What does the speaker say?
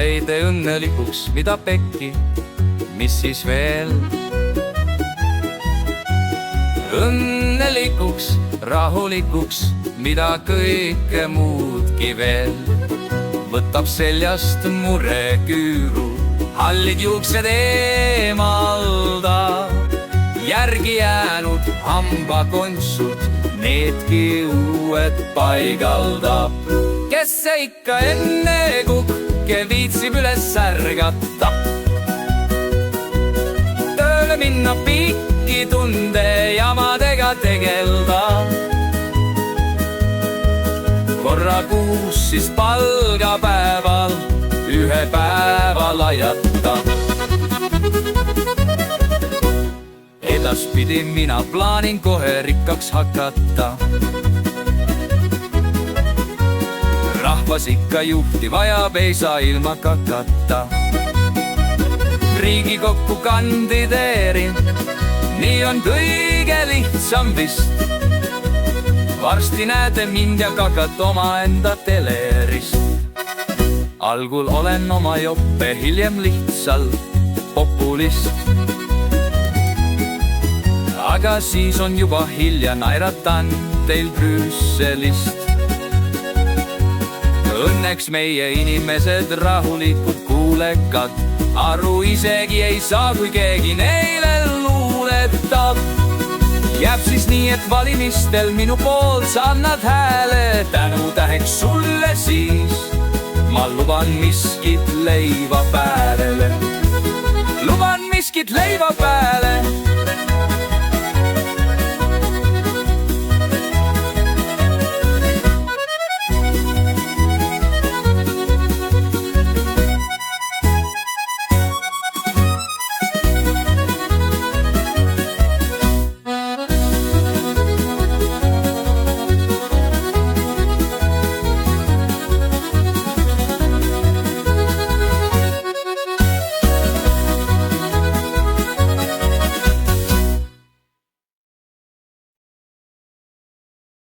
ei tee õnnelikuks, mida pekki, mis siis veel? Õnnelikuks, rahulikuks, mida kõike muudki veel. Võtab seljast mureküüru, hallid juuksed eemalda. Järgi jäänud hambakontsud, needki uued paigaldab. Kes see ikka enne kukke viitsib üles ärgata? Tööle minna pikki tunde jamadega tegelda. Korra kuus siis palgapäeval ühe päeva laiata. Edaspidi mina plaanin kohe rikkaks hakata. Rahvas ikka juhti vajab, ei saa ilma kakata. Riigikokku kandideerin, nii on kõige lihtsam vist. Varsti näete mind ja kakat omaenda telerist. Algul olen oma joppe, hiljem lihtsalt populist. Aga siis on juba hilja, naeratan teil Brüsselist. Õnneks meie inimesed rahulikud, kuulekad, aru isegi ei saa, kui keegi neile luuletab. Jääb siis nii, et valimistel minu poolt sa annad hääle. Tänutäheks sulle siis ma luban miskit leiva päälele. Luban miskit leiva pääle.